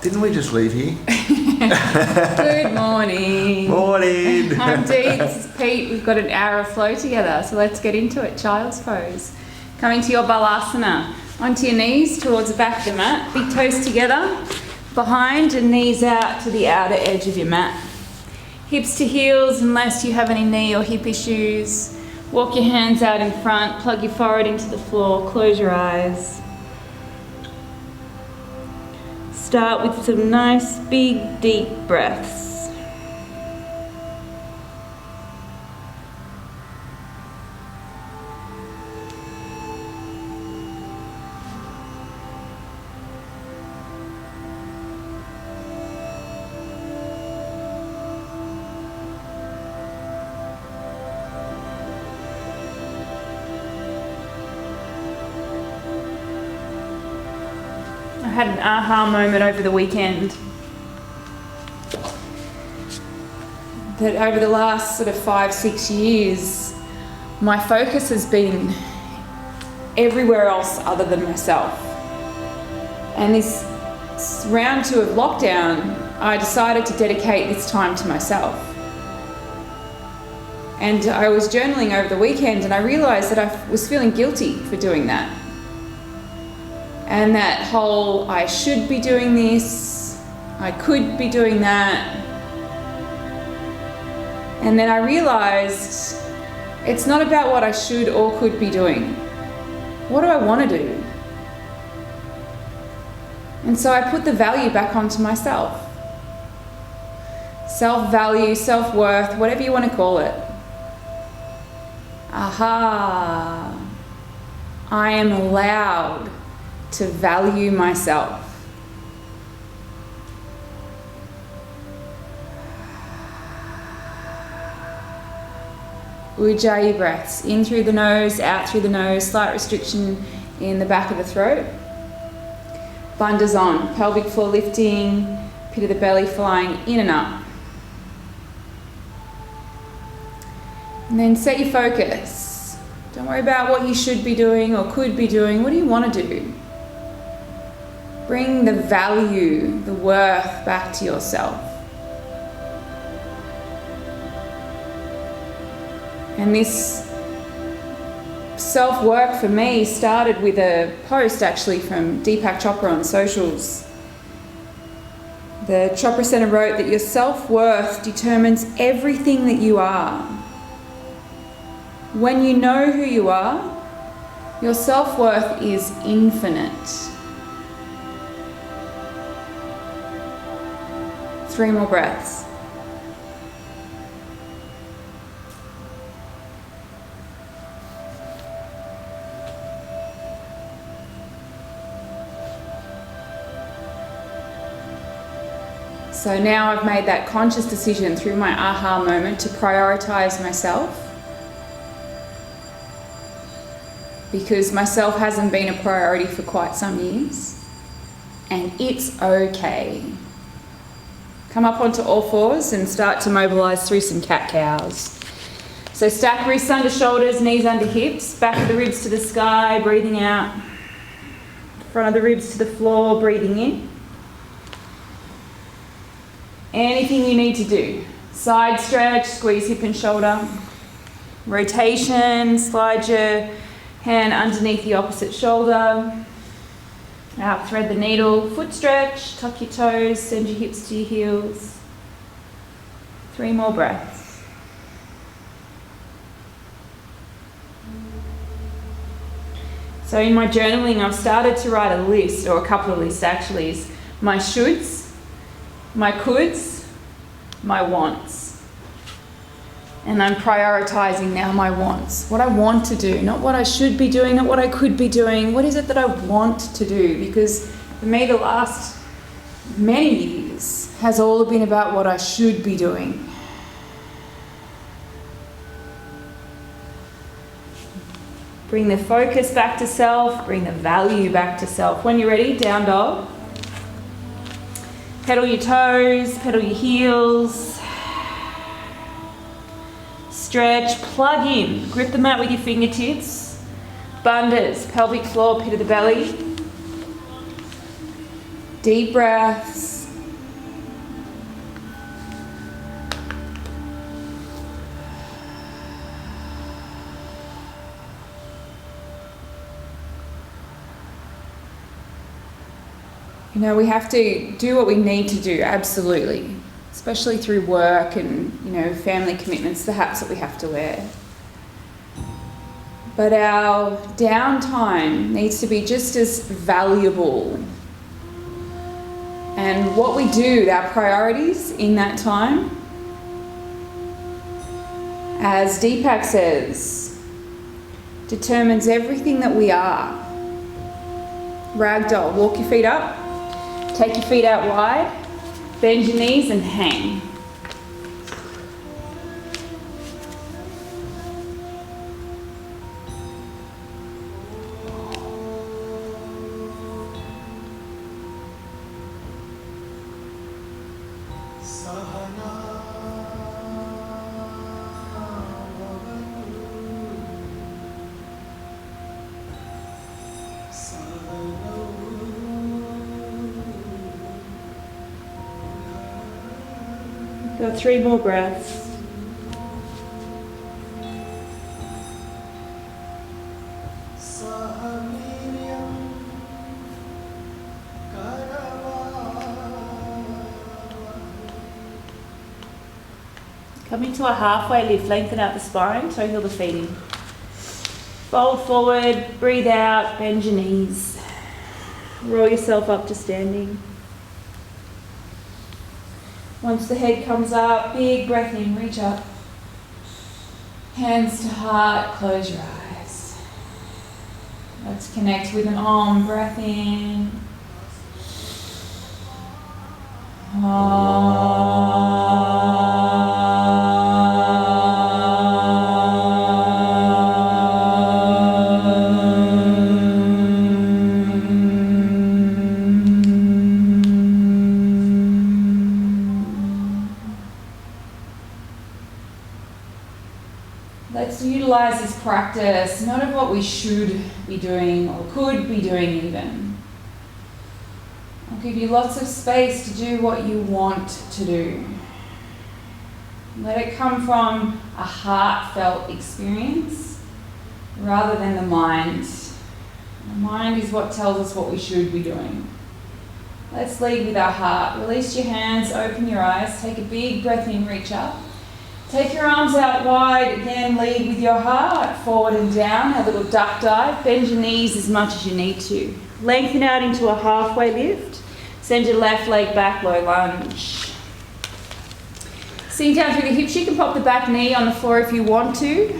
Didn't we just leave here? Good morning. Morning. I'm Dee, this is Pete. We've got an hour of flow together, so let's get into it. Child's pose. Coming to your balasana. Onto your knees towards the back of the mat. Big toes together, behind and knees out to the outer edge of your mat. Hips to heels unless you have any knee or hip issues. Walk your hands out in front, plug your forehead into the floor, close your eyes. Start with some nice, big, deep breaths. I had an aha moment over the weekend that over the last sort of 5-6 years, my focus has been everywhere else other than myself. And this round 2 of lockdown, I decided to dedicate this time to myself. And I was journaling over the weekend and I realised that I was feeling guilty for doing that. And that whole, I should be doing this, I could be doing that. And then I realized it's not about what I should or could be doing. What do I want to do? And so I put the value back onto myself. Self-value, self-worth, whatever you want to call it. Aha! I am allowed to value myself. Ujjayi breaths, in through the nose, out through the nose, slight restriction in the back of the throat. Bandhas on, pelvic floor lifting, pit of the belly flying in and up. And then set your focus. Don't worry about what you should be doing or could be doing. What do you want to do? Bring the value, the worth back to yourself. And this self-work for me started with a post actually from Deepak Chopra on socials. The Chopra Center wrote that your self-worth determines everything that you are. When you know who you are, your self-worth is infinite. 3 more breaths. So now I've made that conscious decision through my aha moment to prioritize myself, because myself hasn't been a priority for quite some years, and it's okay. Come up onto all fours and start to mobilize through some cat-cows. So stack wrists under shoulders, knees under hips, back of the ribs to the sky, breathing out. Front of the ribs to the floor, breathing in. Anything you need to do. Side stretch, squeeze hip and shoulder. Rotation, slide your hand underneath the opposite shoulder. Out, thread the needle, foot stretch, tuck your toes, send your hips to your heels. 3 more breaths. So in my journaling, I've started to write a list, or a couple of lists actually, is my shoulds, my coulds, my wants. And I'm prioritizing now my wants. What I want to do, not what I should be doing, not what I could be doing. What is it that I want to do? Because for me, the last many years has all been about what I should be doing. Bring the focus back to self, bring the value back to self. When you're ready, down dog. Pedal your toes, pedal your heels. Stretch, plug in, grip the mat with your fingertips. Bandhas, pelvic floor, pit of the belly. Deep breaths. You know, we have to do what we need to do, absolutely. Especially through work and, you know, family commitments, the hats that we have to wear. But our downtime needs to be just as valuable. And what we do, our priorities in that time, as Deepak says, determines everything that we are. Ragdoll, walk your feet up, take your feet out wide, bend your knees and hang. Got 3 more breaths. Come into a halfway lift, lengthen out the spine, toe heel the feet in. Fold forward, breathe out, bend your knees. Roll yourself up to standing. Once the head comes up, big breath in, reach up. Hands to heart, close your eyes. Let's connect with an Om, breath in. Let's utilize this practice, not of what we should be doing or could be doing even. I'll give you lots of space to do what you want to do. Let it come from a heartfelt experience rather than the mind. The mind is what tells us what we should be doing. Let's lead with our heart. Release your hands, open your eyes, take a big breath in, reach up. Take your arms out wide, again lead with your heart, forward and down, have a little duck dive, bend your knees as much as you need to. Lengthen out into a halfway lift, send your left leg back, low lunge. Sink down through the hips, you can pop the back knee on the floor if you want to.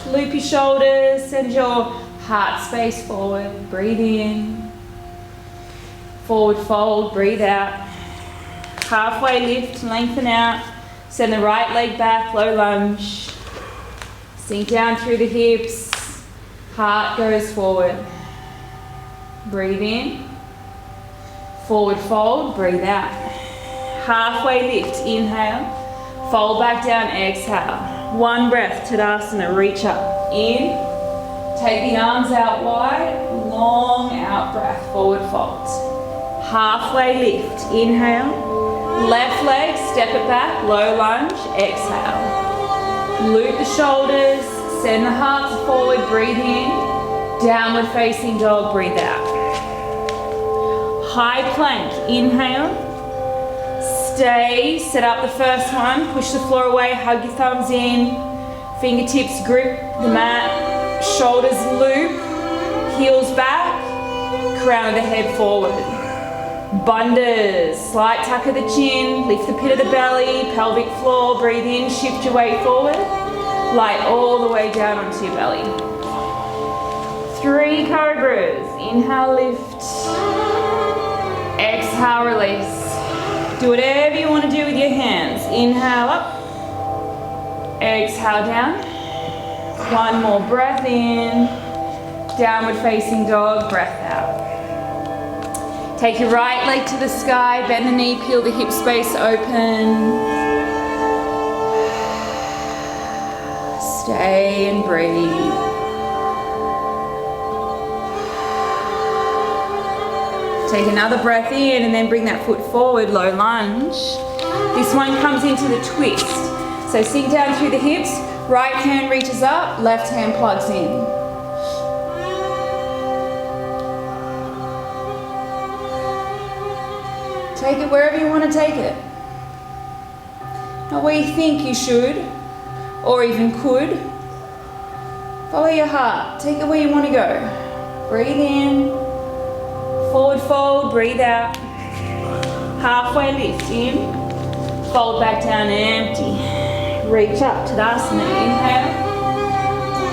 Loop your shoulders, send your heart space forward, breathe in. Forward fold, breathe out. Halfway lift, lengthen out. Send the right leg back, low lunge. Sink down through the hips. Heart goes forward. Breathe in. Forward fold, breathe out. Halfway lift, inhale. Fold back down, exhale. 1 breath, Tadasana, reach up. In. Take the arms out wide. Long out breath, forward fold. Halfway lift, inhale. Left leg, step it back, low lunge, exhale. Loop the shoulders, send the heart forward, breathe in. Downward facing dog, breathe out. High plank, inhale. Stay, set up the first one, push the floor away, hug your thumbs in. Fingertips grip the mat, shoulders loop, heels back, crown of the head forward. Bundas, slight tuck of the chin, lift the pit of the belly, pelvic floor, breathe in, shift your weight forward, light all the way down onto your belly. 3 cobras, inhale, lift, exhale, release. Do whatever you want to do with your hands. Inhale up, exhale down. 1 more breath in, downward facing dog, breath out. Take your right leg to the sky, bend the knee, peel the hip space open. Stay and breathe. Take another breath in and then bring that foot forward, low lunge. This one comes into the twist. So sink down through the hips, right hand reaches up, left hand plugs in. Take it wherever you want to take it. Not where you think you should or even could. Follow your heart. Take it where you want to go. Breathe in. Forward fold. Breathe out. Halfway lift in. Fold back down, empty. Reach up. Tadasana. Inhale.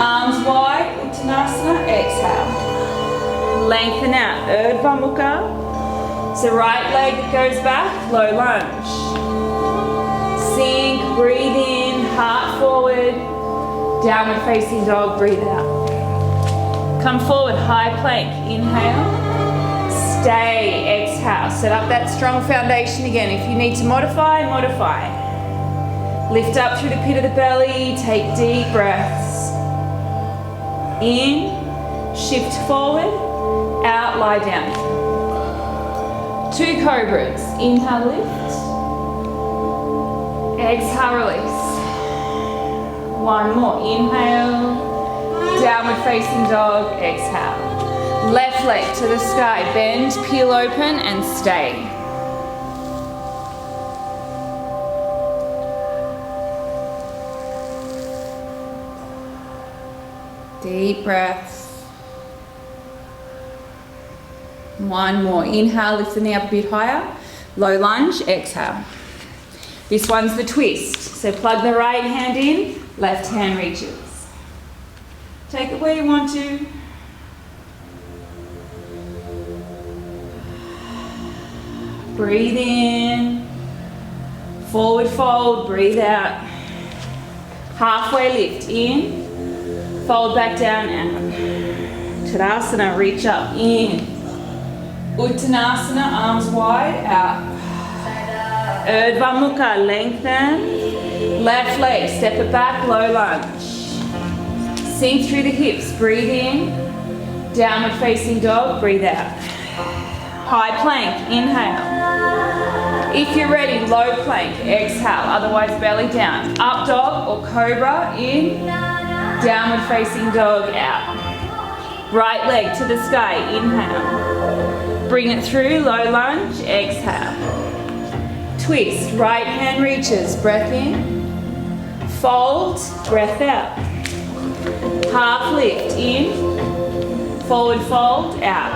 Arms wide. Uttanasana. Exhale. Lengthen out. Urdhva Mukha. So right leg that goes back. Low lunge. Sink. Breathe in. Heart forward. Downward facing dog, breathe out. Come forward, high plank, inhale. Stay, exhale. Set up that strong foundation again. If you need to modify, modify. Lift up through the pit of the belly, take deep breaths. In, shift forward, out, lie down. 2 cobras, inhale, lift. Exhale, release. 1 more, inhale, downward facing dog, exhale. Left leg to the sky, bend, peel open and stay. Deep breaths. 1 more, inhale, lift the knee up a bit higher, low lunge, exhale. This one's the twist, so plug the right hand in, left hand reaches. Take it where you want to. Breathe in. Forward fold, breathe out. Halfway lift, in. Fold back down, out. Tadasana, reach up, in. Uttanasana, arms wide, out. Urdhva Mukha, lengthen. Left leg, step it back, low lunge. Sink through the hips, breathe in. Downward facing dog, breathe out. High plank, inhale. If you're ready, low plank, exhale, otherwise belly down. Up dog or cobra, in. Downward facing dog, out. Right leg to the sky, inhale. Bring it through, low lunge, exhale. Twist, right hand reaches, breath in. Fold, breath out. Half lift, in. Forward fold, out.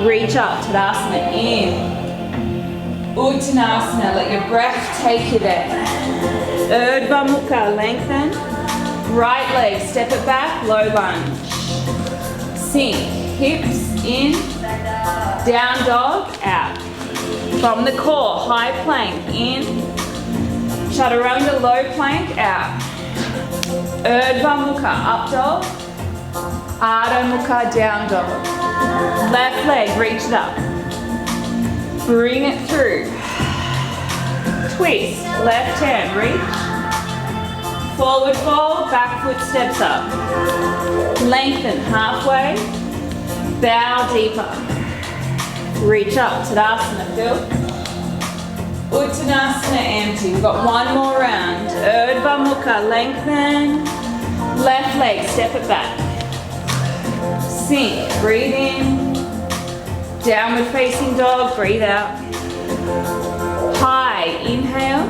Reach up, Tadasana, in. Uttanasana, let your breath take you there. Urdhva Mukha, lengthen. Right leg, step it back, low lunge. Sink, hips, in. Down dog, out. From the core, high plank, in. Chaturanga, low plank, out. Urdhva Mukha, up dog. Adho Mukha, down dog. Left leg, reach it up. Bring it through. Twist, left hand, reach. Forward fold, back foot steps up. Lengthen halfway. Bow deeper. Reach up, Tadasana, fill. Uttanasana, empty. We've got 1 more round. Urdhva Mukha, lengthen. Left leg, step it back. Sink, breathe in. Downward facing dog, breathe out. High, inhale.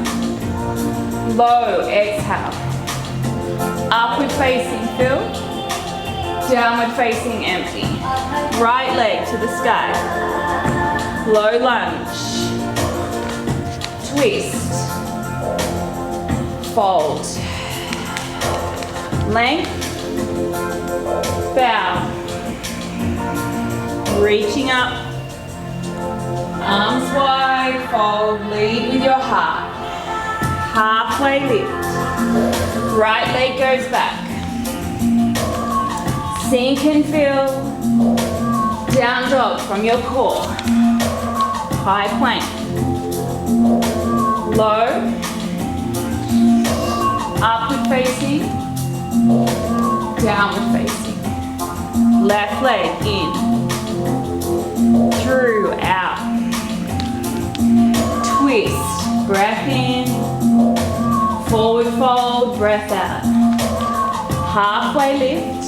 Low, exhale. Upward facing, fill. Downward facing, empty. Right leg to the sky. Low lunge. Twist. Fold. Length. Bow. Reaching up. Arms wide, fold, lead with your heart. Halfway lift. Right leg goes back. Sink and fill. Down dog from your core. High plank. Low. Upward facing. Downward facing. Left leg in. through, out. Twist, breath in. Forward fold, breath out. Halfway lift.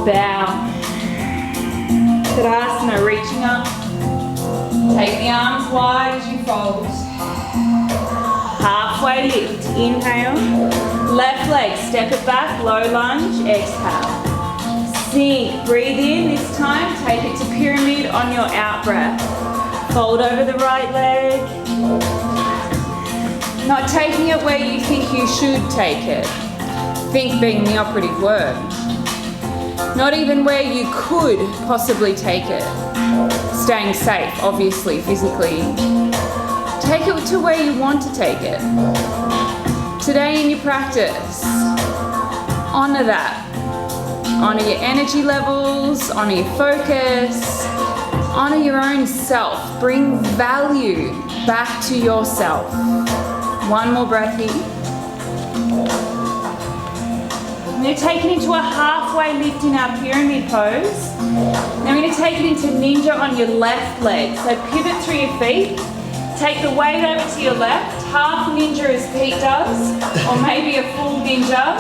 Bow. Tadasana, reaching up. Take the arms wide as you fold. Halfway lift, inhale. Left leg, step it back, low lunge, exhale. Sink, breathe in, this time take it to pyramid on your out breath. Fold over the right leg. Not taking it where you think you should take it. Think being the operative word. Not even where you could possibly take it. Staying safe, obviously, physically. Take it to where you want to take it. Today in your practice, honor that. Honor your energy levels, honor your focus, honor your own self. Bring value back to yourself. One more breath here. I'm going to take it into a halfway lift in our pyramid pose. Now I'm going to take it into ninja on your left leg. So pivot through your feet. Take the weight over to your left. Half ninja as Pete does, or maybe a full ninja.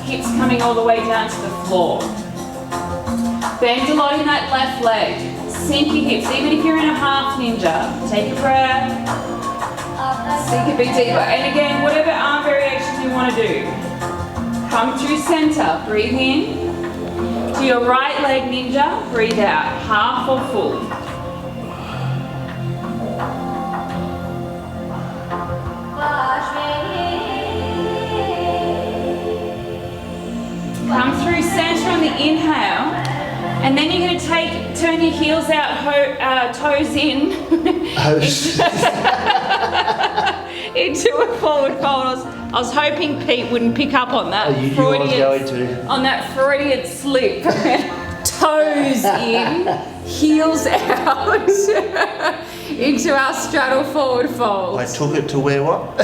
Hips coming all the way down to the floor. Bend a lot in that left leg. Sink your hips, even if you're in a half ninja. Take a breath. Sink a bit deeper. And again, whatever arm variation you want to do. Come through center. Breathe in. To your right leg ninja. Breathe out. Half or full. Come through center on the inhale, and then you're going to turn your heels out, toes in, into a forward fold. I was hoping Pete wouldn't pick up on that. On that Freudian slip. Toes in, heels out, into our straddle forward fold. I took it to where what?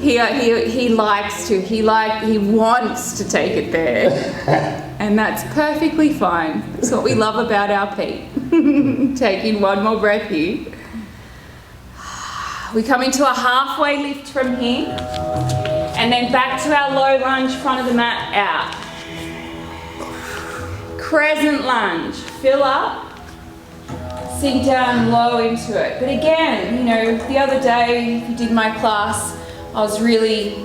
He likes to. He wants to take it there, and that's perfectly fine. That's what we love about our Pete. Taking one more breath here. We come into a halfway lift from here, and then back to our low lunge, front of the mat, out. Crescent lunge, fill up. Sink down low into it. But again, you know, the other day, if you did my class, I was really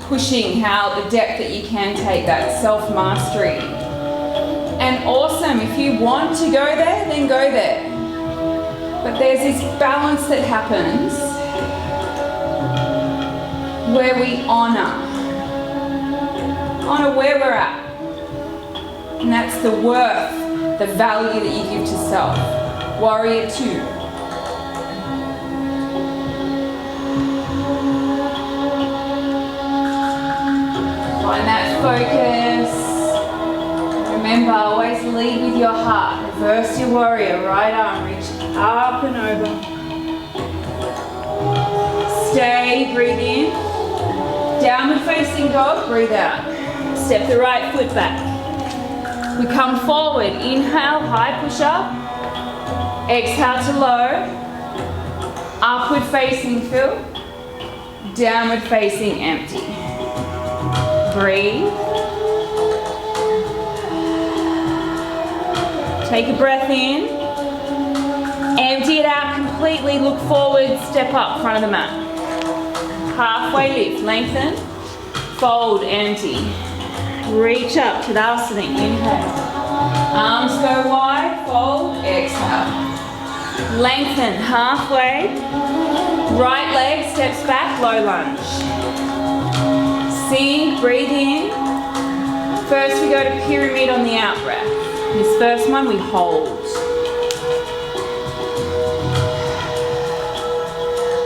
pushing how the depth that you can take, that self-mastery. And awesome, if you want to go there, then go there. But there's this balance that happens where we honor where we're at. And that's the worth, the value that you give to self. Warrior 2. Find that focus. Remember, always lead with your heart. Reverse your warrior. Right arm, reach up and over. Stay, breathe in. Downward facing dog, breathe out. Step the right foot back. We come forward. Inhale, high push up. Exhale to low. Upward facing fill. Downward facing empty. Breathe. Take a breath in. Empty it out completely. Look forward. Step up, front of the mat. Halfway lift. Lengthen. Fold. Empty. Reach up. Tadasana. Inhale. Arms go wide. Fold. Exhale. Lengthen. Halfway. Right leg steps back. Low lunge. Sink, breathe in. First we go to pyramid on the out breath. This first one we hold.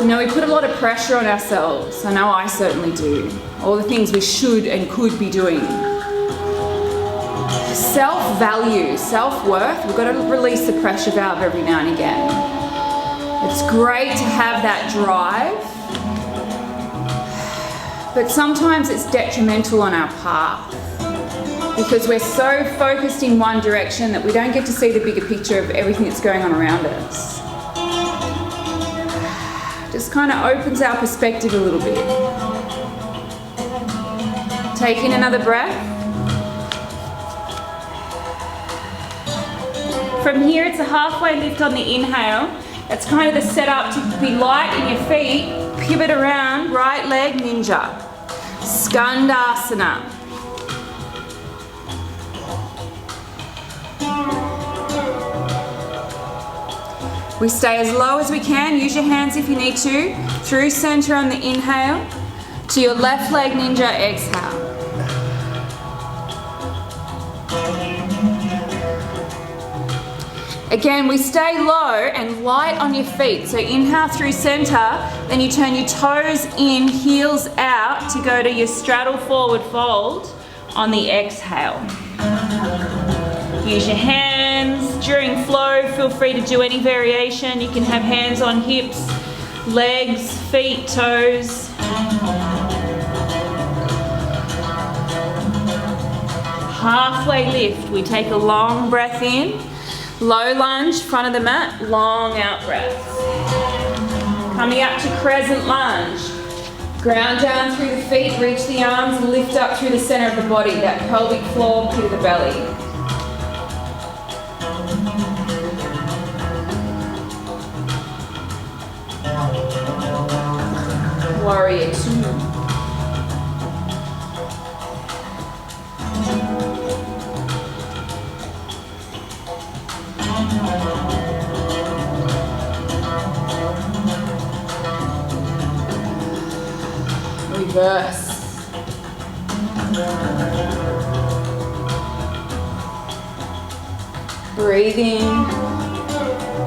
You know, we put a lot of pressure on ourselves. I know I certainly do. All the things we should and could be doing. Self-value, self-worth, we've got to release the pressure valve every now and again. It's great to have that drive. But sometimes it's detrimental on our path. because we're so focused in one direction that we don't get to see the bigger picture of everything that's going on around us. Just kind of opens our perspective a little bit. Take in another breath. From here, it's a halfway lift on the inhale. That's kind of the setup to be light in your feet. Pivot around, right leg ninja. Skandasana. We stay as low as we can. Use your hands if you need to. Through center on the inhale. To your left leg ninja, exhale. Again, we stay low and light on your feet. So inhale through center, then you turn your toes in, heels out to go to your straddle forward fold on the exhale. Use your hands. During flow, feel free to do any variation. You can have hands on hips, legs, feet, toes. Halfway lift. We take a long breath in. Low lunge, front of the mat, long out breath. Coming up to crescent lunge. Ground down through the feet, reach the arms and lift up through the center of the body, that pelvic floor, pit of the belly. Warrior 2. Reverse. Breathing.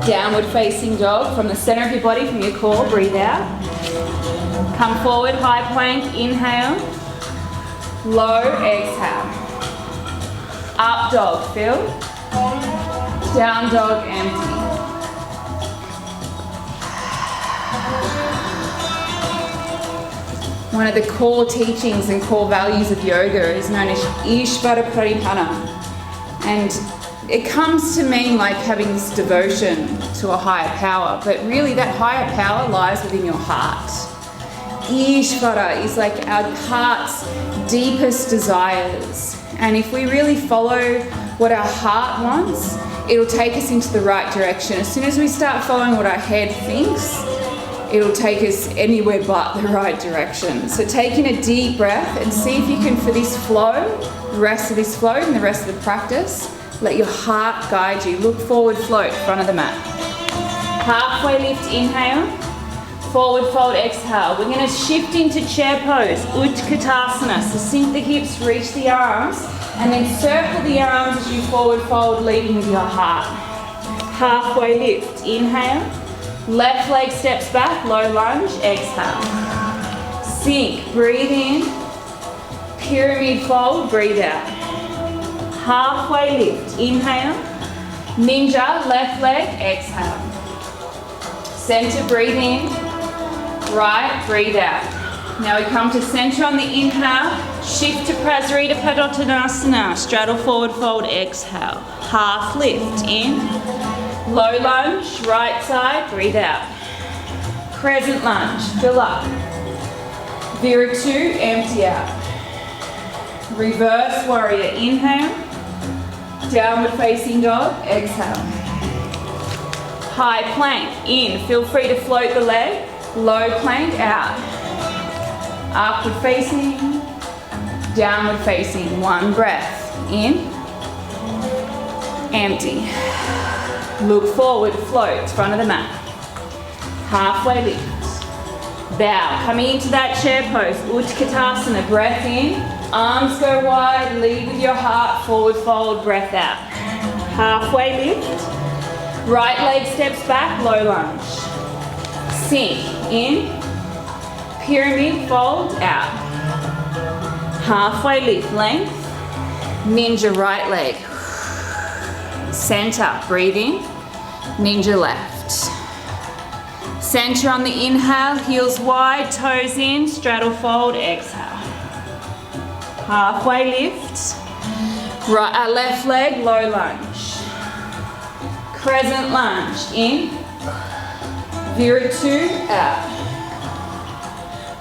Downward facing dog from the center of your body, from your core. Breathe out. Come forward, high plank, inhale. Low, exhale. Up dog, fill. Down dog, empty. One of the core teachings and core values of yoga is known as Ishvara Pranipana. And it comes to mean like having this devotion to a higher power, but really that higher power lies within your heart. Ishvara is like our heart's deepest desires. And if we really follow what our heart wants, it'll take us into the right direction. As soon as we start following what our head thinks, it'll take us anywhere but the right direction. So take in a deep breath and see if you can, for this flow, the rest of this flow and the rest of the practice, let your heart guide you. Look forward, float, front of the mat. Halfway lift, inhale. Forward fold, exhale. We're going to shift into chair pose, Utkatasana. So sink the hips, reach the arms, and then circle the arms as you forward fold, leading with your heart. Halfway lift, inhale. Left leg steps back, low lunge, exhale. Sink, breathe in. Pyramid fold, breathe out. Halfway lift, inhale. Ninja, left leg, exhale. Center, breathe in. Right, breathe out. Now we come to center on the inhale. Shift to Prasarita Padottanasana. Straddle forward fold, exhale. Half lift, in. Low lunge, right side, breathe out. Crescent lunge, fill up. Viru 2, empty out. Reverse warrior, inhale. Downward facing dog, exhale. High plank, in. Feel free to float the leg. Low plank, out. Upward facing, downward facing. One breath, in. Empty. Look forward, float, front of the mat. Halfway lift. Bow, coming into that chair pose, Utkatasana, breath in. Arms go wide, lead with your heart, forward fold, breath out. Halfway lift. Right leg steps back, low lunge. Sink, in. Pyramid fold, out. Halfway lift, length. Ninja right leg. Center, breathe in. Ninja left. Center on the inhale, heels wide, toes in, straddle fold, exhale. Halfway lift. Right, left leg, low lunge. Crescent lunge, in. Viru out.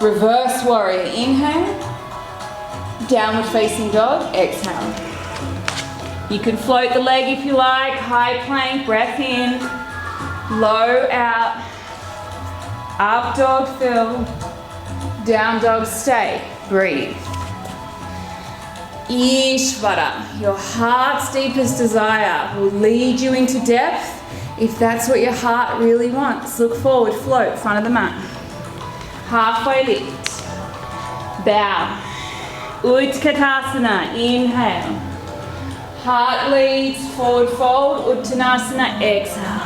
Reverse warrior, inhale. Downward facing dog, exhale. You can float the leg if you like. High plank, breath in. Low out. Up dog, fill. Down dog, stay. Breathe. Ishvara, your heart's deepest desire, will lead you into depth if that's what your heart really wants. Look forward, float, front of the mat. Halfway lift. Bow. Utkatasana, inhale. Heart leads, forward fold, Uttanasana, exhale.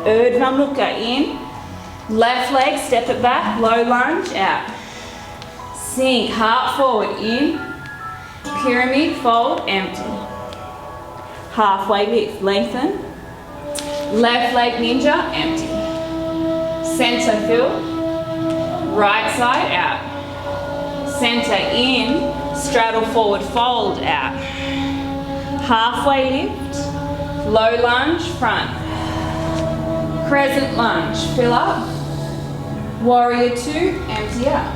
Urdhva Mukha, in. Left leg, step it back, low lunge, out. Sink, heart forward, in. Pyramid, fold, empty. Halfway lift, lengthen. Left leg ninja, empty. Center fill. Right side out. Center in. Straddle forward, fold out. Halfway lift. Low lunge, front. Crescent lunge, fill up. Warrior two, empty out.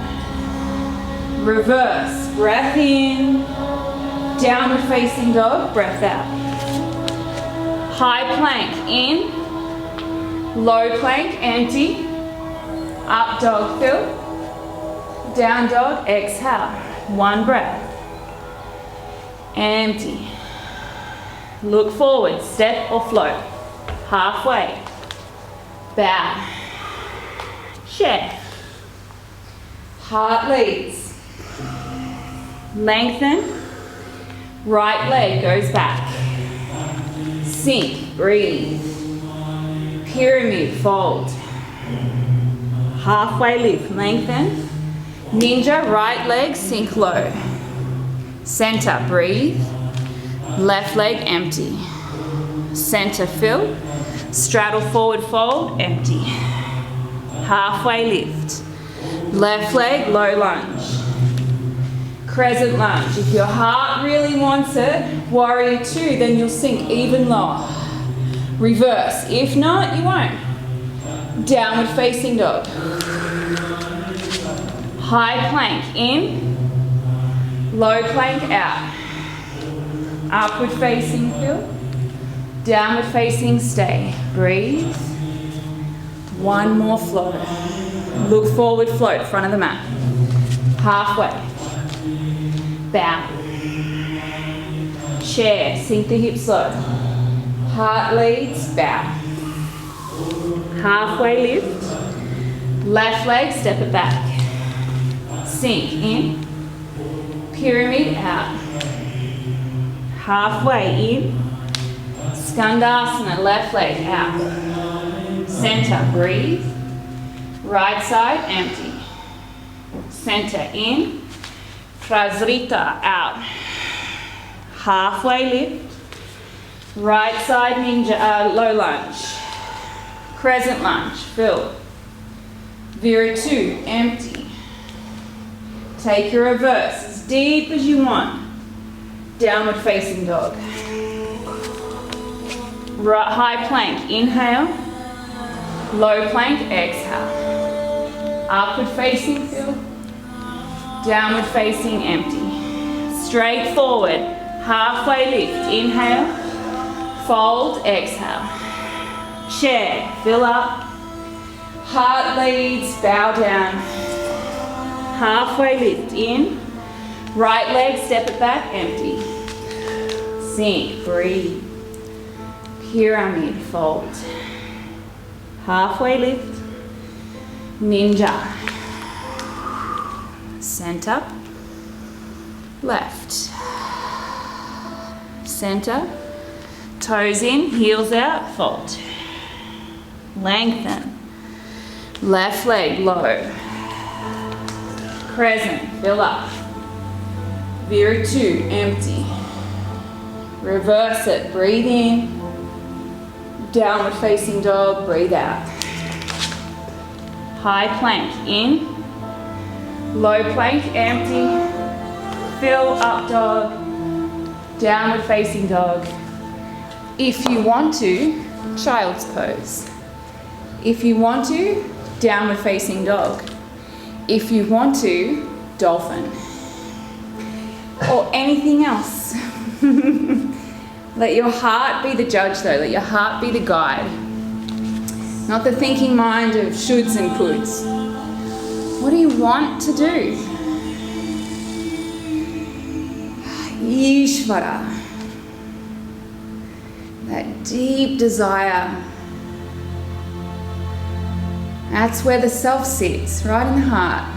Reverse, breath in. Downward facing dog, breath out. High plank, in. Low plank, empty. Up dog, fill. Down dog, exhale. One breath. Empty. Look forward, step or float. Halfway. Bow. Share. Heart leads. Lengthen. Right leg goes back. Sink, breathe. Pyramid, fold. Halfway lift, lengthen. Ninja, right leg, sink low. Center, breathe. Left leg, empty. Center, fill. Straddle forward, fold, empty. Halfway lift. Left leg, low lunge. Crescent lunge. If your heart really wants it, warrior two, then you'll sink even lower. Reverse. If not, you won't. Downward facing dog. High plank in. Low plank out. Upward facing fill. Downward facing stay. Breathe. One more float. Look forward, float, front of the mat. Halfway. Bow. Chair, sink the hips low. Heart leads, bow. Halfway lift. Left leg, step it back. Sink in. Pyramid out. Halfway in. Skandasana, left leg out. Center, breathe. Right side, empty. Center in. Prasrita, out. Halfway lift. Right side ninja, low lunge. Crescent lunge, fill. Viru two, empty. Take your reverse as deep as you want. Downward facing dog. Right, high plank, inhale. Low plank, exhale. Upward facing, fill. Downward facing, empty. Straight forward, halfway lift, inhale. Fold, exhale. Chair, fill up. Heart leads, bow down. Halfway lift, in. Right leg, step it back, empty. Sink, breathe. Pyramid, fold. Halfway lift. Ninja. Center. Left. Center. Toes in, heels out, fold. Lengthen. Left leg low. Crescent, fill up. Viru two, empty. Reverse it, breathe in. Downward facing dog, breathe out. High plank, in. Low plank, empty. Fill, up dog. downward facing dog. If you want to, child's pose. If you want to, downward facing dog. If you want to, dolphin. Or anything else. Let your heart be the judge though, let your heart be the guide. Not the thinking mind of shoulds and coulds. What do you want to do? Ishvara. That deep desire. That's where the self sits, right in the heart.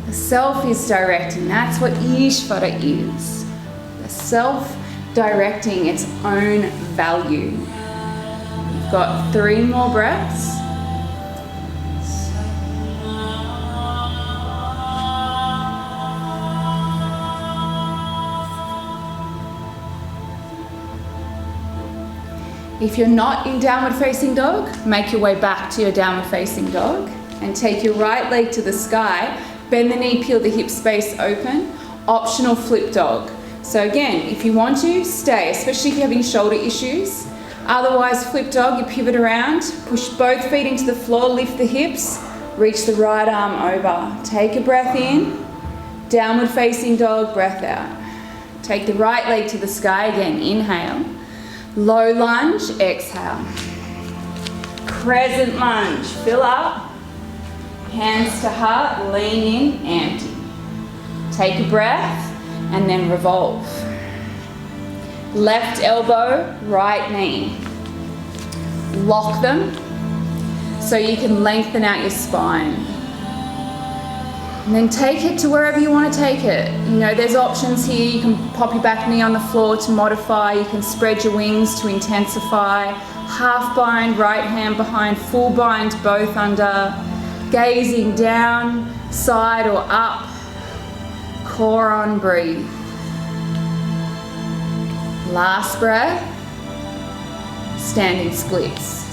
The self is directing. That's what Ishvara is. The self directing its own value. You've got 3 more breaths. If you're not in downward facing dog, make your way back to your downward facing dog and take your right leg to the sky, bend the knee, peel the hip space open, optional flip dog. So again, if you want to, stay, especially if you're having shoulder issues. Otherwise, flip dog, you pivot around, push both feet into the floor, lift the hips, reach the right arm over. Take a breath in, downward facing dog, breath out. Take the right leg to the sky again, inhale. Low lunge, exhale. Crescent lunge, fill up. Hands to heart, lean in, empty. Take a breath and then revolve. Left elbow, right knee. Lock them so you can lengthen out your spine. And then take it to wherever you want to take it. You know, there's options here. You can pop your back knee on the floor to modify. You can spread your wings to intensify. Half bind, right hand behind, full bind, both under. Gazing down, side or up. Core on, breathe. Last breath. Standing splits.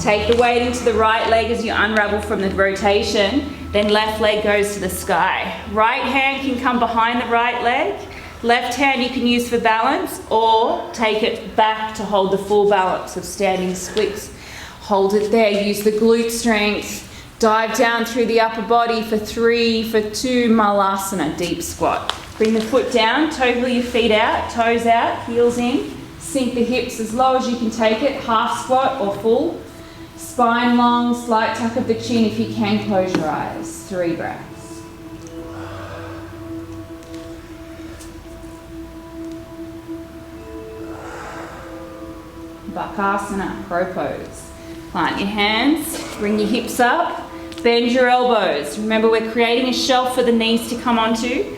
Take the weight into the right leg as you unravel from the rotation. Then left leg goes to the sky. Right hand can come behind the right leg. Left hand you can use for balance or take it back to hold the full balance of standing splits. Hold it there. Use the glute strength. Dive down through the upper body for 3, for 2, Malasana, deep squat. Bring the foot down, toe your feet out, toes out, heels in. Sink the hips as low as you can take it, half squat or full. Spine long, slight tuck of the chin. If you can, close your eyes. 3 breaths. Bakasana, crow pose. Plant your hands, bring your hips up, bend your elbows. Remember, we're creating a shelf for the knees to come onto.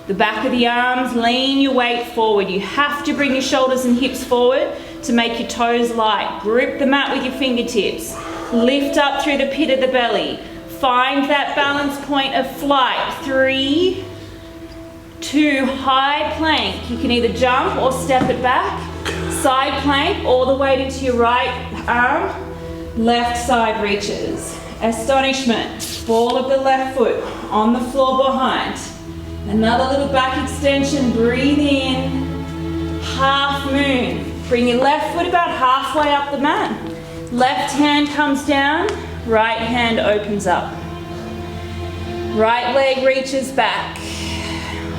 The back of the arms, lean your weight forward. You have to bring your shoulders and hips forward to make your toes light. Grip the mat with your fingertips. Lift up through the pit of the belly. Find that balance point of flight. 3, 2, high plank. You can either jump or step it back. Side plank, all the weight into your right arm. Left side reaches. Astonishment. Ball of the left foot on the floor behind. Another little back extension. Breathe in. Half moon. Bring your left foot about halfway up the mat. Left hand comes down. Right hand opens up. Right leg reaches back.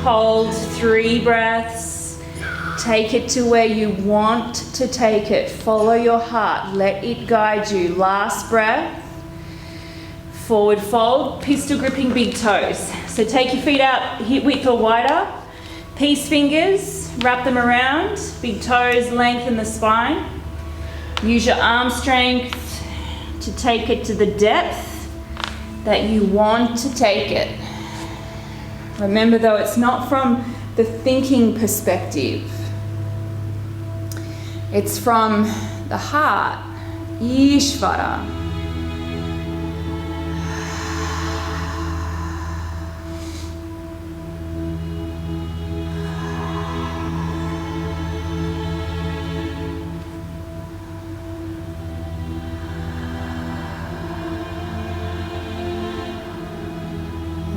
Hold 3 breaths. Take it to where you want to take it. Follow your heart. Let it guide you. Last breath. Forward fold. Pistol gripping big toes. So take your feet out hip width or wider. Peace fingers. Wrap them around. Big toes. Lengthen the spine. Use your arm strength to take it to the depth that you want to take it. Remember though, it's not from the thinking perspective. It's from the heart. Ishvara.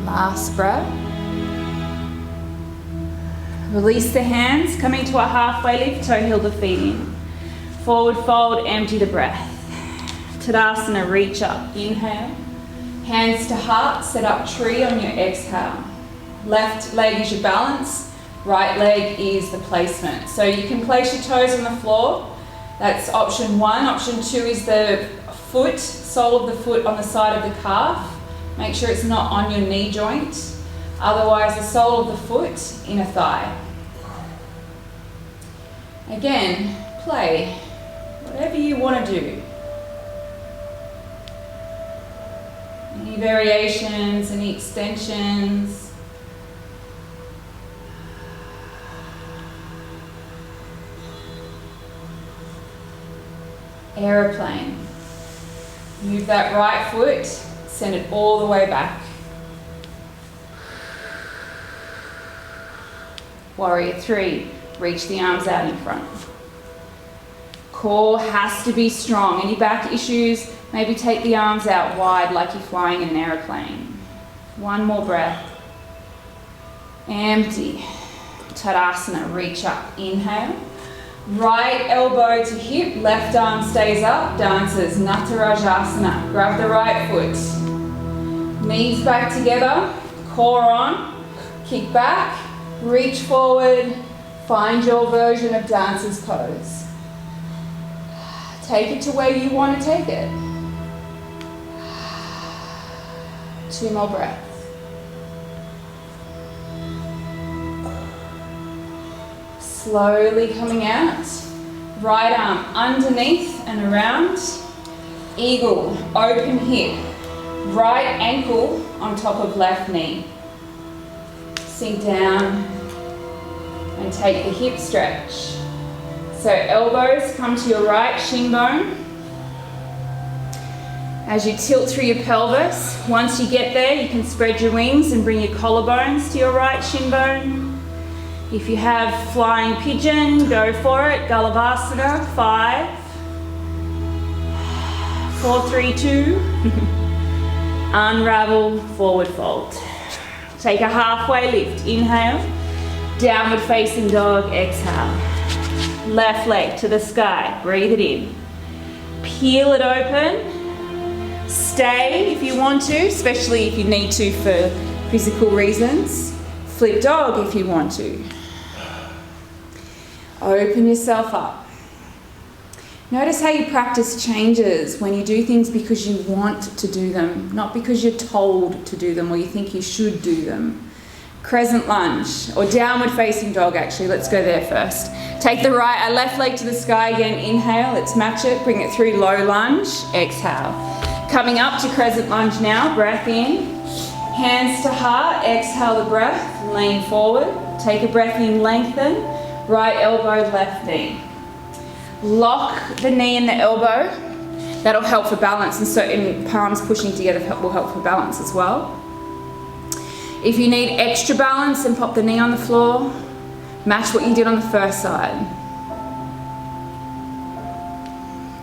Last breath. Release the hands, coming to a halfway lift, toe heel to feet in. Forward fold, empty the breath. Tadasana, reach up, inhale. Hands to heart, set up tree on your exhale. Left leg is your balance, right leg is the placement. So you can place your toes on the floor. That's option one. Option two is the foot, sole of the foot on the side of the calf. Make sure it's not on your knee joint. Otherwise, the sole of the foot, inner thigh. Again, play whatever you want to do. Any variations, any extensions. Aeroplane. Move that right foot, send it all the way back. Warrior three, reach the arms out in front. Core has to be strong. Any back issues, maybe take the arms out wide like you're flying in an aeroplane. One more breath. Empty. Tadasana, reach up. Inhale. Right elbow to hip, left arm stays up. Dancers, Natarajasana. Grab the right foot. Knees back together, core on. Kick back, reach forward. Find your version of dancer's pose. Take it to where you want to take it. 2 more breaths. Slowly coming out. Right arm underneath and around. Eagle, open hip. Right ankle on top of left knee. Sink down and take the hip stretch. So elbows come to your right shin bone. As you tilt through your pelvis, once you get there, you can spread your wings and bring your collarbones to your right shin bone. If you have flying pigeon, go for it. Galavasana, 5, 4, 3, 2. Unravel, forward fold. Take a halfway lift. Inhale. Downward facing dog. Exhale. Left leg to the sky. Breathe it in. Peel it open. Stay if you want to, especially if you need to for physical reasons. Flip dog if you want to. Open yourself up. Notice how your practice changes when you do things because you want to do them, not because you're told to do them or you think you should do them. Crescent lunge, or downward facing dog actually, let's go there first. Take the left leg to the sky again, inhale, let's match it, bring it through low lunge, exhale. Coming up to crescent lunge now, breath in, hands to heart, exhale the breath, lean forward, take a breath in, lengthen, right elbow, left knee. Lock the knee and the elbow, that'll help for balance, and so in palms pushing together will help for balance as well. If you need extra balance, then pop the knee on the floor, match what you did on the first side.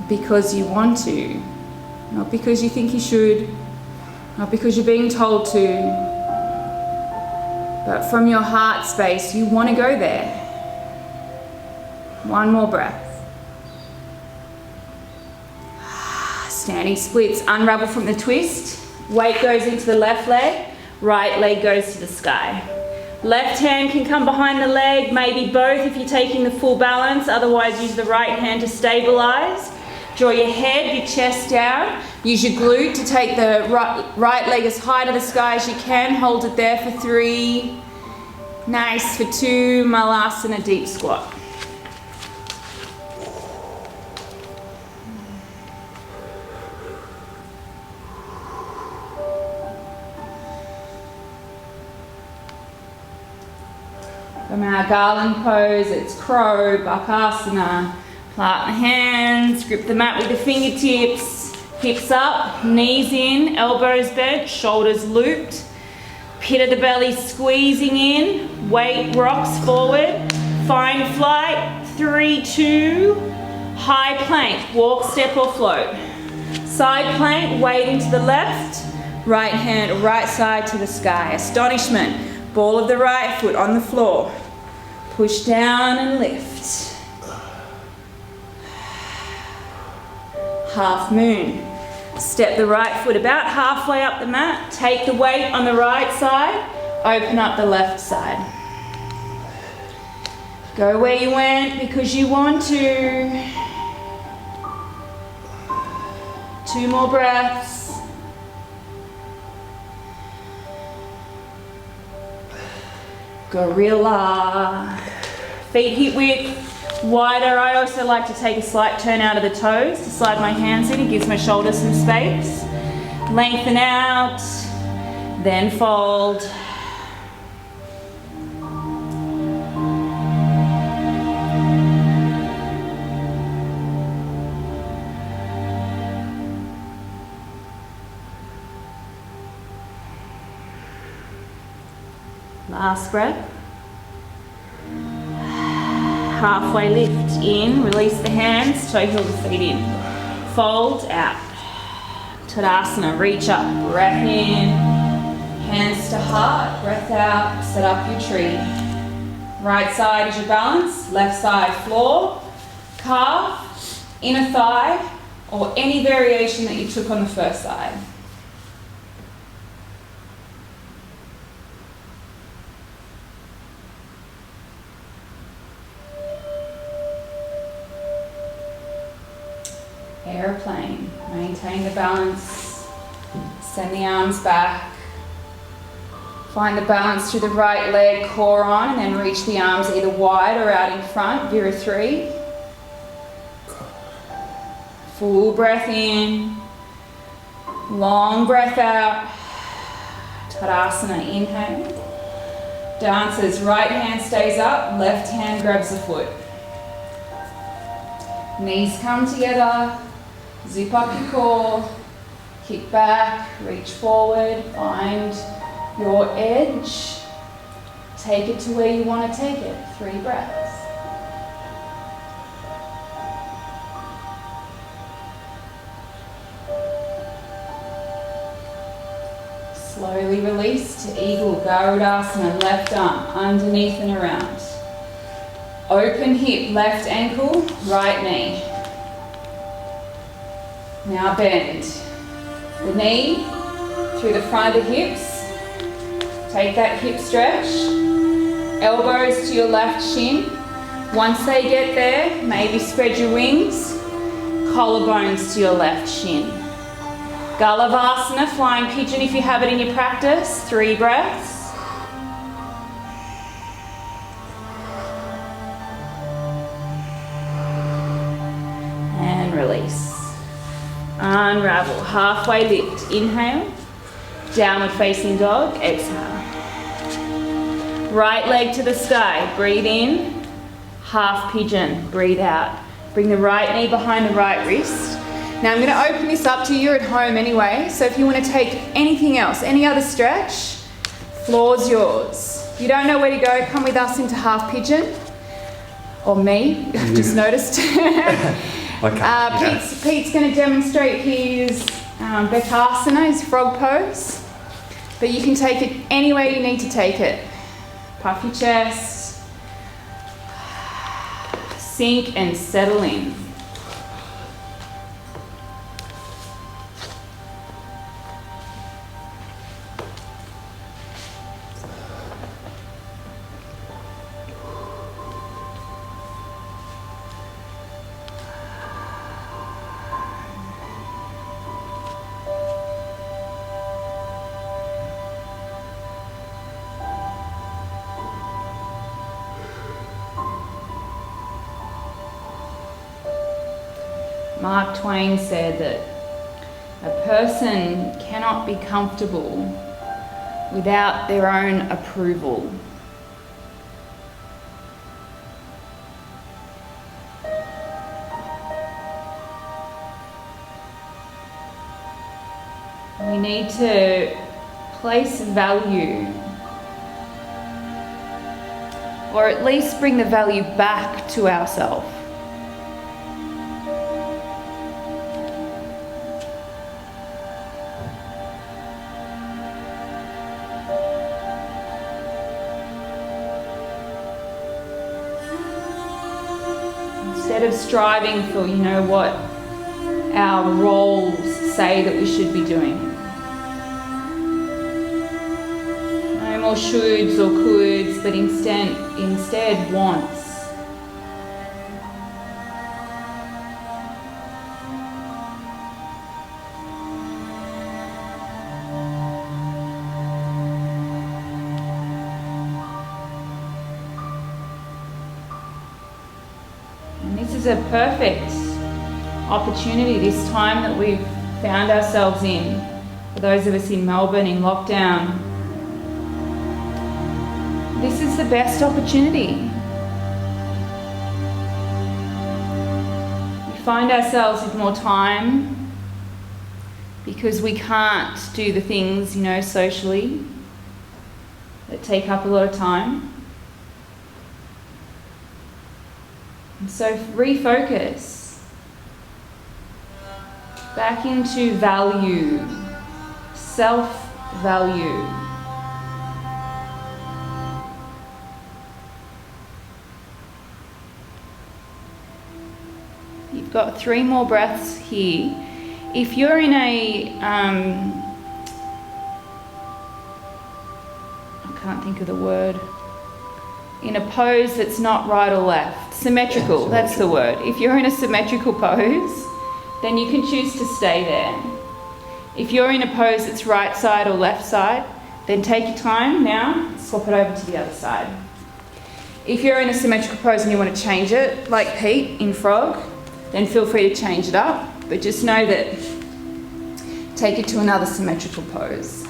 Because you want to, not because you think you should, not because you're being told to, but from your heart space, you want to go there. One more breath. Standing splits, unravel from the twist. Weight goes into the left leg, right leg goes to the sky. Left hand can come behind the leg, maybe both if you're taking the full balance, otherwise use the right hand to stabilize. Draw your head, your chest down. Use your glute to take the right leg as high to the sky as you can. Hold it there for 3. Nice for 2. Malasana, deep squat. From our garland pose, it's crow, bakasana. Plant the hands, grip the mat with the fingertips, hips up, knees in, elbows bent, shoulders looped. Pit of the belly squeezing in, weight rocks forward. Find flight, 3, 2. High plank, walk, step or float. Side plank, weight into the left, right hand, right side to the sky. Astonishment, ball of the right foot on the floor. Push down and lift. Half moon. Step the right foot about halfway up the mat. Take the weight on the right side. Open up the left side. Go where you went because you want to. 2 more breaths. Gorilla. Feet hip width wider. I also like to take a slight turn out of the toes to slide my hands in. It gives my shoulders some space. Lengthen out, then fold. Last breath. Halfway lift in, release the hands, toe heel the feet in. Fold out. Tadasana, reach up, breath in, hands to heart, breath out, set up your tree. Right side is your balance, left side floor, calf, inner thigh, or any variation that you took on the first side. Airplane. Maintain the balance. Send the arms back. Find the balance through the right leg, core on, and then reach the arms either wide or out in front. Virya 3. Full breath in. Long breath out. Tadasana, inhale. Dancers, right hand stays up, left hand grabs the foot. Knees come together. Zip up your core, kick back, reach forward, find your edge, take it to where you want to take it. 3 breaths. Slowly release to Eagle, Garudasana, left arm, underneath and around. Open hip, left ankle, right knee. Now bend the knee through the front of the hips. Take that hip stretch. Elbows to your left shin. Once they get there, maybe spread your wings. Collarbones to your left shin. Galavasana, flying pigeon if you have it in your practice. 3 breaths. And release. Unravel, halfway lift, inhale, downward facing dog, exhale. Right leg to the sky, breathe in, half pigeon, breathe out. Bring the right knee behind the right wrist. Now I'm going to open this up to you at home anyway, so if you want to take anything else, any other stretch, floor's yours. If you don't know where to go, come with us into half pigeon, or me, I've just noticed. Pete's going to demonstrate his Bekasana, his frog pose. But you can take it any way you need to take it. Puff your chest. Sink and settle in. Mark Twain said that a person cannot be comfortable without their own approval. We need to place value, or at least bring the value back to ourselves. Instead of striving for, what our roles say that we should be doing. No more shoulds or coulds, but instead wants. And this is a perfect opportunity, this time that we've found ourselves in, for those of us in Melbourne in lockdown. This is the best opportunity. We find ourselves with more time because we can't do the things, socially that take up a lot of time. And so refocus back into value, self-value. You've got 3 more breaths here. If you're in I can't think of the word, in a pose that's not right or left, symmetrical, that's the word. If you're in a symmetrical pose, then you can choose to stay there. If you're in a pose that's right side or left side, then take your time now, swap it over to the other side. If you're in a symmetrical pose and you want to change it, like Pete in frog, then feel free to change it up, but just know that take it to another symmetrical pose.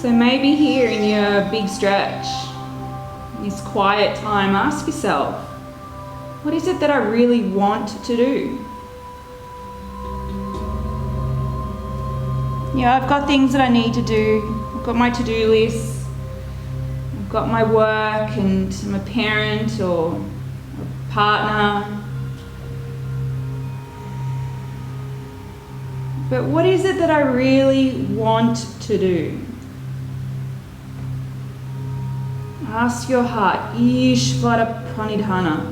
So maybe here in your big stretch, this quiet time, ask yourself, what is it that I really want to do? I've got things that I need to do. I've got my to-do list. I've got my work, and I'm a parent or a partner. But what is it that I really want to do? Ask your heart, Ishvara Pranidhana.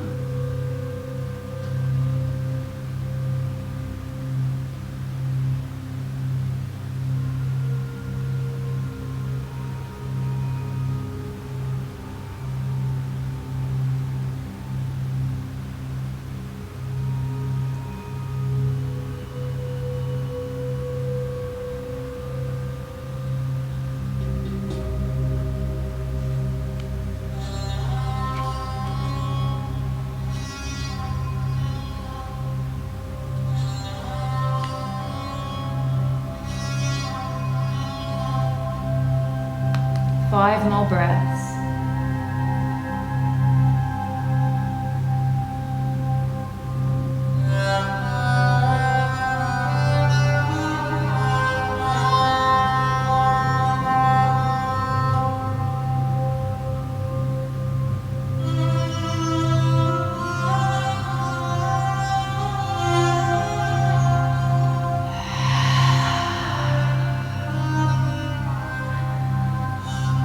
Five more breaths.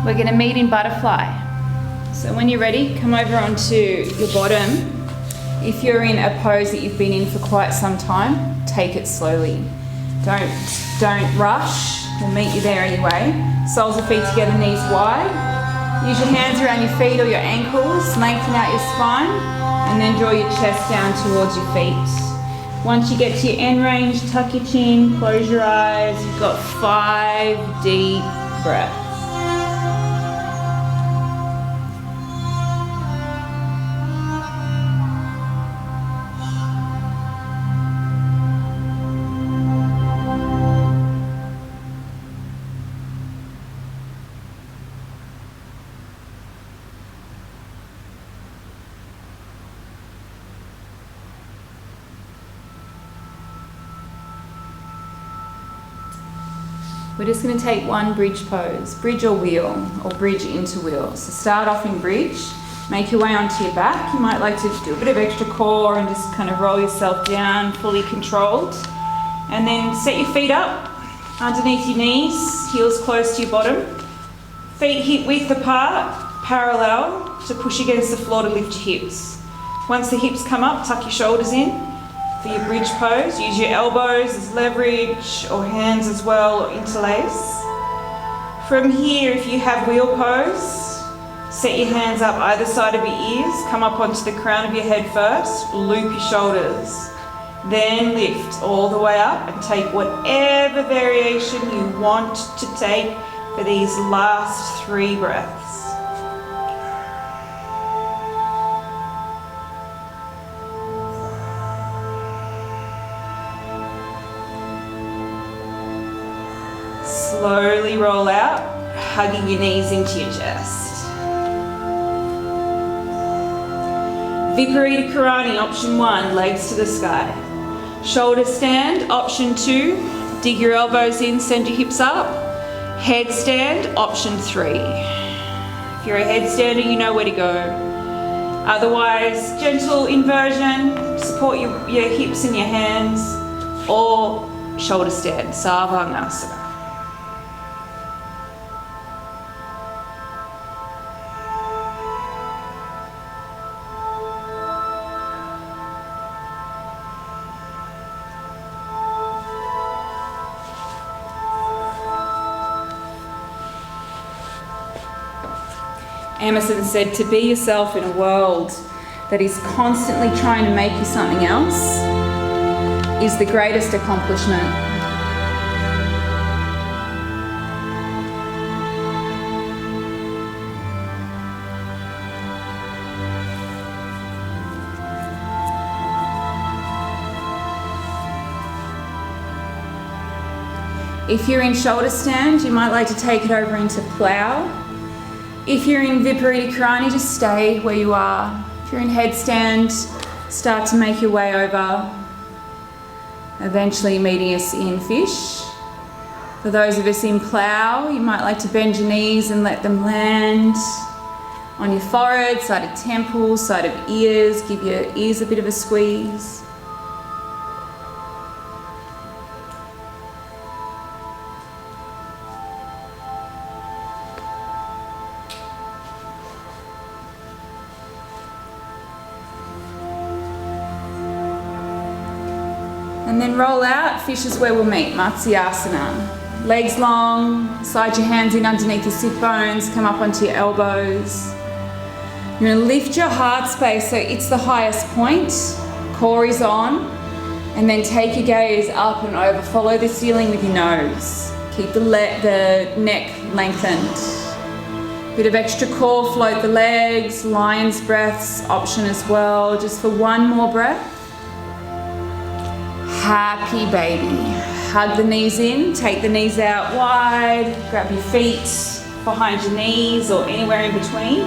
We're going to meet in butterfly. So when you're ready, come over onto your bottom. If you're in a pose that you've been in for quite some time, take it slowly. Don't rush. We'll meet you there anyway. Soles of feet together, knees wide. Use your hands around your feet or your ankles, lengthen out your spine, and then draw your chest down towards your feet. Once you get to your end range, tuck your chin, close your eyes. You've got 5 deep breaths. We're just going to take one bridge pose, bridge or wheel, or bridge into wheel. So start off in bridge, make your way onto your back. You might like to do a bit of extra core and just kind of roll yourself down, fully controlled. And then set your feet up underneath your knees, heels close to your bottom. Feet hip width apart, parallel, to push against the floor to lift your hips. Once the hips come up, tuck your shoulders in. For your bridge pose, use your elbows as leverage or hands as well, or interlace. From here, if you have wheel pose, set your hands up either side of your ears, come up onto the crown of your head first, loop your shoulders. Then lift all the way up and take whatever variation you want to take for these last 3 breaths. Slowly roll out, hugging your knees into your chest. Viparita Karani, option 1, legs to the sky. Shoulder stand, option 2, dig your elbows in, send your hips up. Headstand, option 3. If you're a headstander, you know where to go. Otherwise, gentle inversion, support your hips in your hands, or shoulder stand, Sarvangasana. Emerson said, to be yourself in a world that is constantly trying to make you something else is the greatest accomplishment. If you're in shoulder stand, you might like to take it over into plow. If you're in Viparita Karani, just stay where you are. If you're in headstand, start to make your way over, eventually meeting us in fish. For those of us in plow, you might like to bend your knees and let them land on your forehead, side of temples, side of ears. Give your ears a bit of a squeeze. And then roll out, fish is where we'll meet, Matsyasana. Legs long, slide your hands in underneath your sit bones, come up onto your elbows. You're going to lift your heart space so it's the highest point, core is on, and then take your gaze up and over, follow the ceiling with your nose. Keep the neck lengthened. Bit of extra core, float the legs, lion's breaths, option as well, just for one more breath. Happy baby. Hug the knees in, take the knees out wide, grab your feet behind your knees or anywhere in between.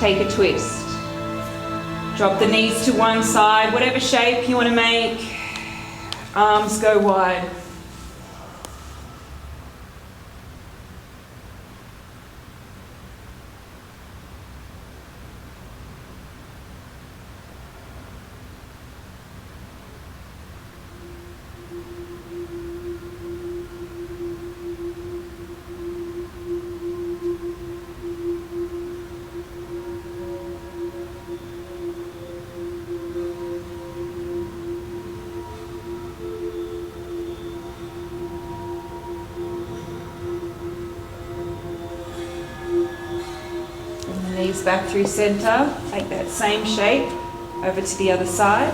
Take a twist. Drop the knees to one side, whatever shape you want to make. Arms go wide. Knees back through center, take that same shape over to the other side.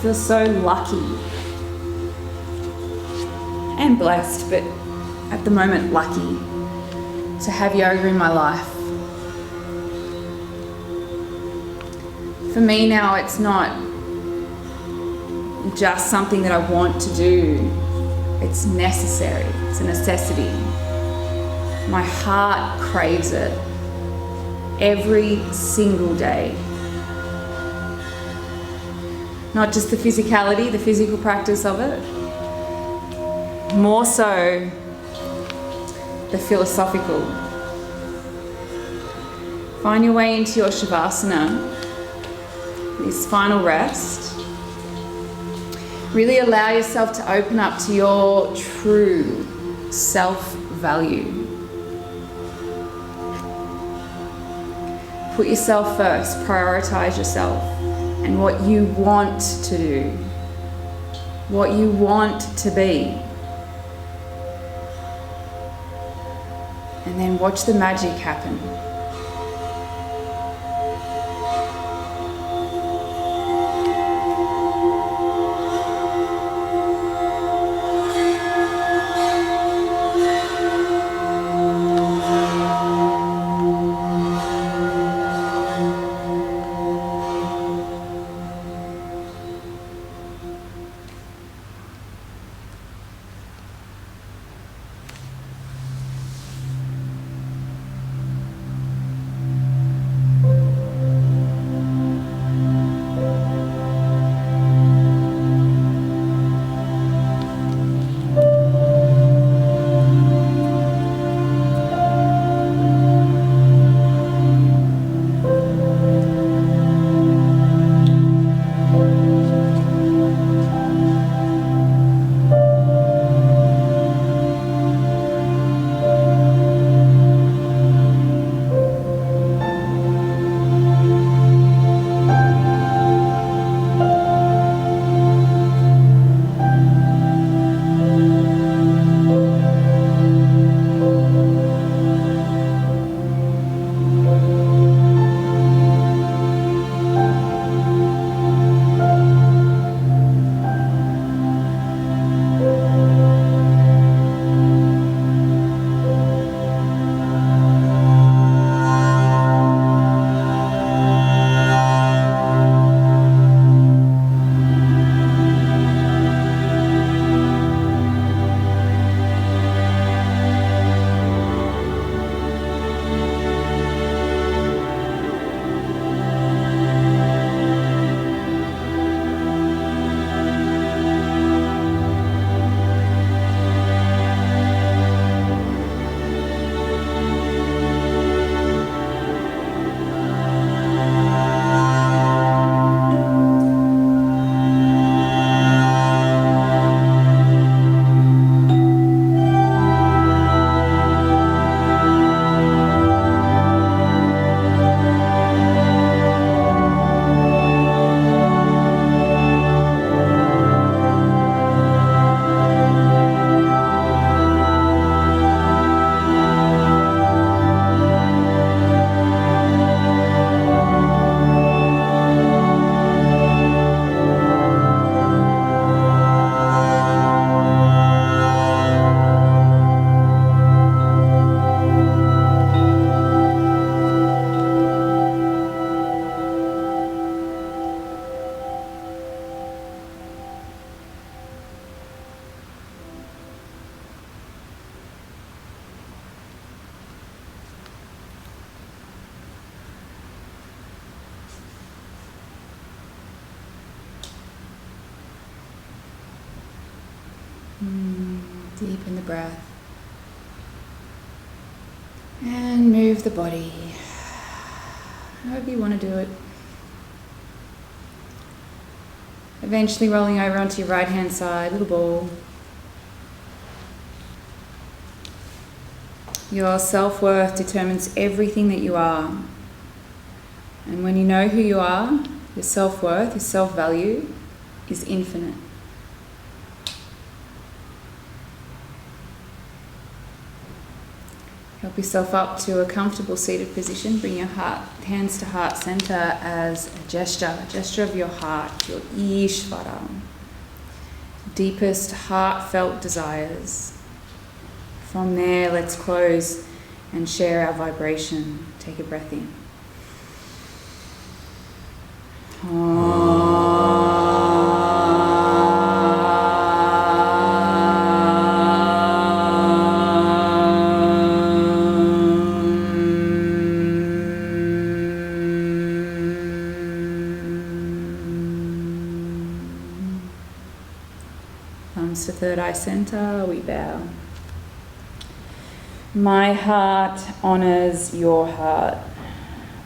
feel so lucky and blessed, but at the moment lucky to have yoga in my life. For me now, it's not just something that I want to do. It's necessary. It's a necessity. My heart craves it every single day. Not just the physicality, the physical practice of it, more so the philosophical. Find your way into your Shavasana, this final rest. Really allow yourself to open up to your true self-value. Put yourself first, prioritize yourself and what you want to do, what you want to be. And then watch the magic happen. Deepen the breath. And move the body however you want to do it. Eventually rolling over onto your right hand side, little ball. Your self-worth determines everything that you are. And when you know who you are, your self-worth, your self-value is infinite. Help yourself up to a comfortable seated position. Bring your hands to heart center as a gesture of your heart, your Ishvara. Deepest heartfelt desires. From there, let's close and share our vibration. Take a breath in. Thumbs to third eye center, we bow. My heart honors your heart.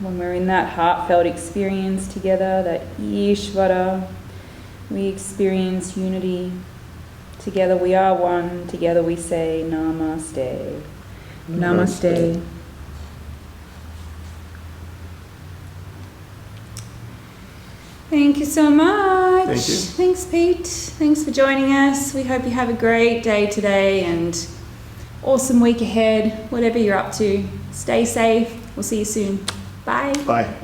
When we're in that heartfelt experience together, that Ishvara, we experience unity. Together we are one. Together we say Namaste. Namaste. Thank you so much. Thank you. Thanks, Pete. Thanks for joining us. We hope you have a great day today and awesome week ahead, whatever you're up to. Stay safe. We'll see you soon. Bye. Bye.